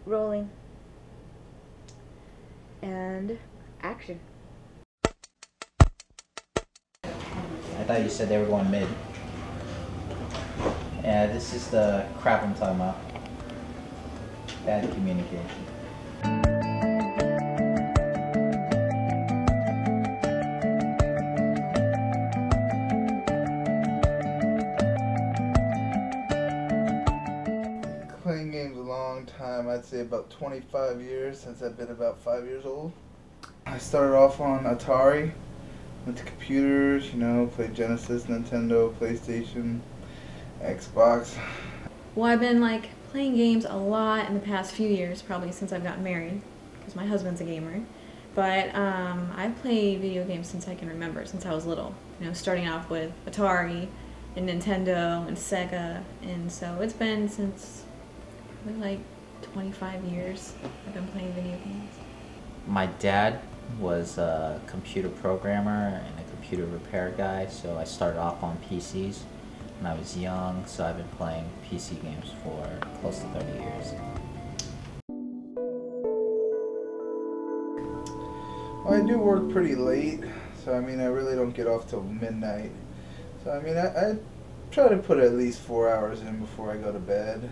Rolling. And action. I thought you said they were going mid. Yeah, this is the crap I'm talking about. Bad communication. Playing games a long time. I'd say about 25 years since I've been about 5 years old. I started off on Atari, went to computers, played Genesis, Nintendo, PlayStation, Xbox. Well, I've been playing games a lot in the past few years, probably since I've gotten married, because my husband's a gamer. But I've played video games since I can remember, since I was little. Starting off with Atari and Nintendo and Sega, and so it's been since probably 25 years I've been playing video games. My dad was a computer programmer and a computer repair guy, so I started off on PCs when I was young, so I've been playing PC games for close to 30 years. Well, I do work pretty late, so I really don't get off till midnight. So I try to put at least 4 hours in before I go to bed.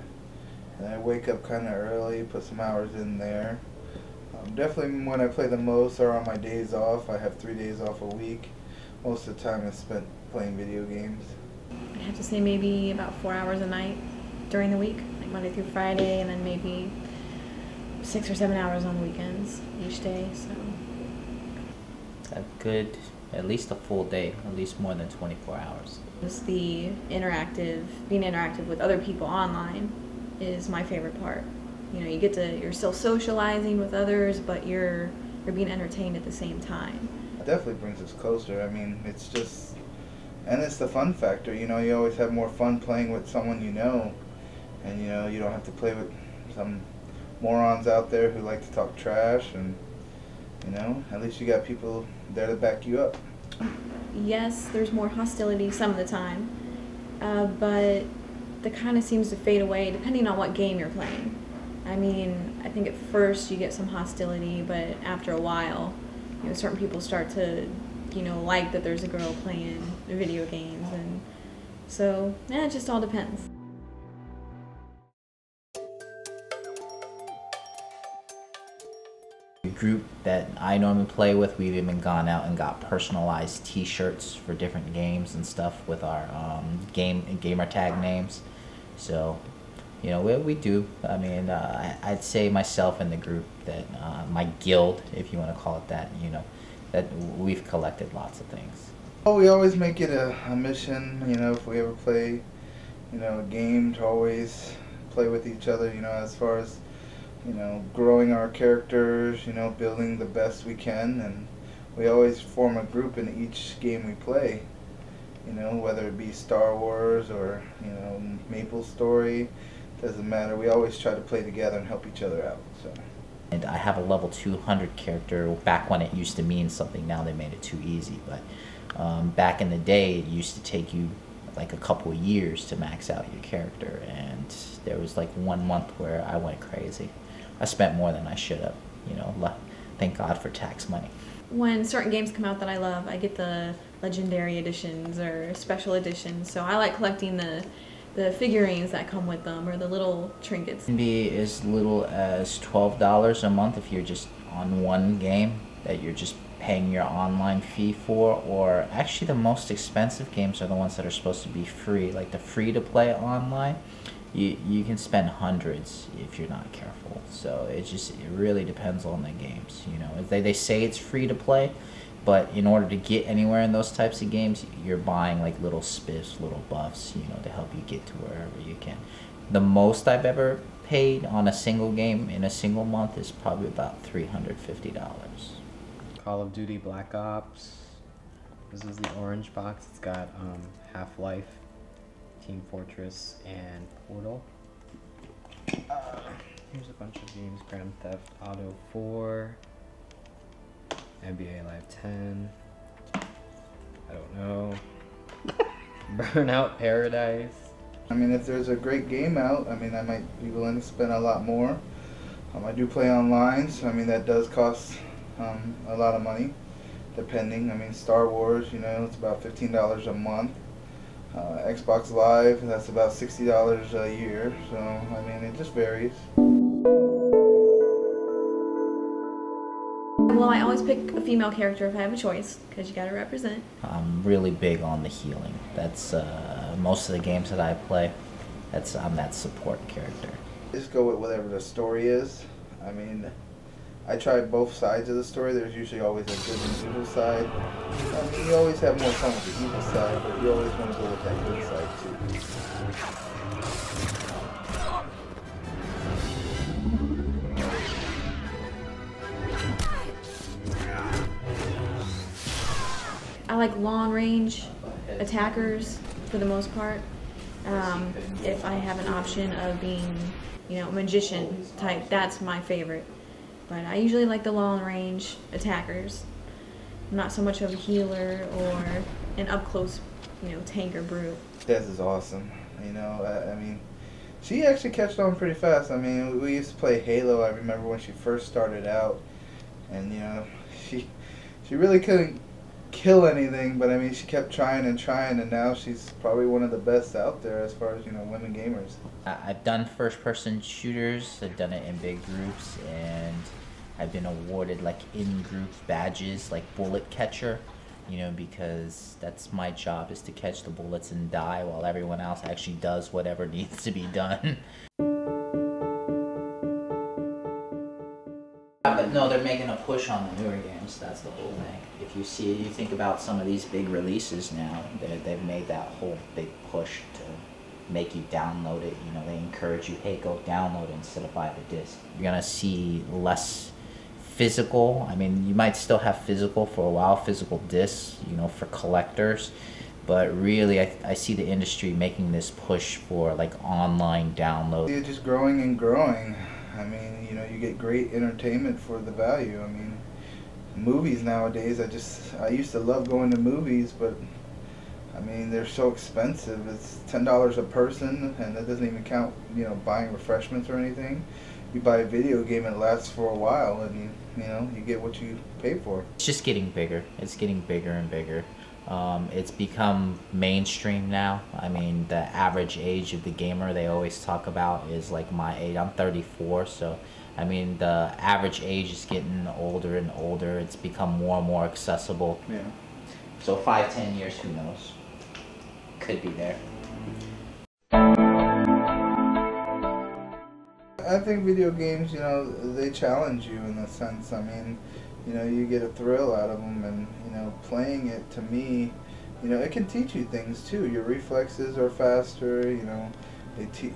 And I wake up kind of early, put some hours in there. Definitely when I play the most are on my days off. I have 3 days off a week. Most of the time is spent playing video games. I have to say maybe about 4 hours a night during the week, like Monday through Friday, and then maybe 6 or 7 hours on weekends each day. So A good, at least a full day, at least more than 24 hours. just being interactive with other people online is my favorite part. You're still socializing with others, but you're being entertained at the same time. It definitely brings us closer. It's just, and it's the fun factor. You always have more fun playing with someone and you don't have to play with some morons out there who like to talk trash, and at least you got people there to back you up. Yes, there's more hostility some of the time, but that kind of seems to fade away depending on what game you're playing. I think at first you get some hostility, but after a while, certain people start to, like that there's a girl playing video games, and so, it just all depends. The group that I normally play with, we've even gone out and got personalized T-shirts for different games and stuff with our gamer tag names. So, we do. I'd say myself and the group that my guild, if you want to call it that, that we've collected lots of things. Oh, we always make it a mission. If we ever play, a game, to always play with each other. As far as growing our characters, building the best we can, and we always form a group in each game we play, whether it be Star Wars or, Maple Story, doesn't matter. We always try to play together and help each other out. So. And I have a level 200 character. Back when it used to mean something, now they made it too easy, but back in the day it used to take you a couple of years to max out your character, and there was 1 month where I went crazy. I spent more than I should have, thank God for tax money. When certain games come out that I love, I get the legendary editions or special editions, so I like collecting the figurines that come with them, or the little trinkets. It can be as little as $12 a month if you're just on one game that you're just paying your online fee for, or actually the most expensive games are the ones that are supposed to be free, like the free-to-play online. You can spend hundreds if you're not careful. So it really depends on the games. They say it's free to play, but in order to get anywhere in those types of games, you're buying little spiffs, little buffs, to help you get to wherever you can. The most I've ever paid on a single game in a single month is probably about $350. Call of Duty Black Ops. This is the orange box. It's got Half-Life, Team Fortress, and Portal. Here's a bunch of games. Grand Theft Auto 4, NBA Live 10, I don't know, Burnout Paradise. If there's a great game out, I might be willing to spend a lot more. I do play online, so I mean that does cost a lot of money, depending. I mean, Star Wars, you know, it's about $15 a month. Xbox Live, that's about $60 a year. So I mean, it just varies. Well, I always pick a female character if I have a choice, because you gotta represent. I'm really big on the healing. That's most of the games that I play. I'm that support character. Just go with whatever the story is. I mean, I try both sides of the story. There's usually always a good and evil side. I mean, you always have more fun with the evil side, but you always want to go with that good side too. I like long range attackers for the most part. If I have an option of being, you know, magician type, that's my favorite. But I usually like the long range attackers. I'm not so much of a healer or an up close, you know, tank or brute. Des is awesome. You know, I mean, she actually catched on pretty fast. I mean, we used to play Halo. I remember when she first started out, and you know, she really couldn't kill anything, but I mean, she kept trying, and now she's probably one of the best out there as far as, you know, women gamers. I've done first-person shooters. I've done it in big groups, and I've been awarded like in-group badges, like bullet catcher, you know, because that's my job, is to catch the bullets and die while everyone else actually does whatever needs to be done. But no, they're making a push on the newer games. That's the whole thing. If you think about some of these big releases now, they've made that whole big push to make you download it. You know, they encourage you, hey, go download it instead of buy the disc. You're gonna see less physical. I mean, you might still have physical for a while, physical discs, you know, for collectors. But really, I see the industry making this push for like online download. It's just growing and growing. I mean, you know, you get great entertainment for the value. I mean, movies nowadays, I used to love going to movies, but I mean, they're so expensive. It's $10 a person, and that doesn't even count, you know, buying refreshments or anything. You buy a video game and it lasts for a while, and you know, you get what you pay for. It's just getting bigger. It's getting bigger and bigger. It's become mainstream now. I mean, the average age of the gamer they always talk about is like my age. I'm 34, so I mean, the average age is getting older and older. It's become more and more accessible. Yeah. So 5-10 years, who knows? Could be there. I think video games, you know, they challenge you in a sense. I mean, you know, you get a thrill out of them, and you know, playing it, to me, you know, it can teach you things too. Your reflexes are faster. You know,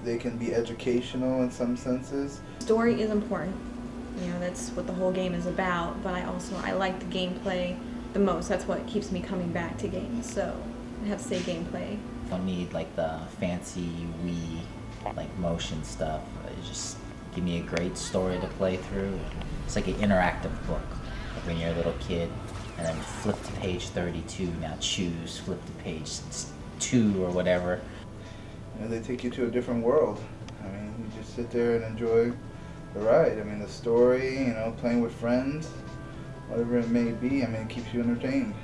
they can be educational in some senses. Story is important. You know, that's what the whole game is about. But I like the gameplay the most. That's what keeps me coming back to games. So I have to say gameplay. Don't need like the fancy Wii like motion stuff. Just give me a great story to play through. It's like an interactive book. Like when you're a little kid, and then flip to page 32. Now choose, flip to page 2 or whatever. You know, they take you to a different world. I mean, you just sit there and enjoy the ride. I mean, the story, you know, playing with friends, whatever it may be. I mean, it keeps you entertained.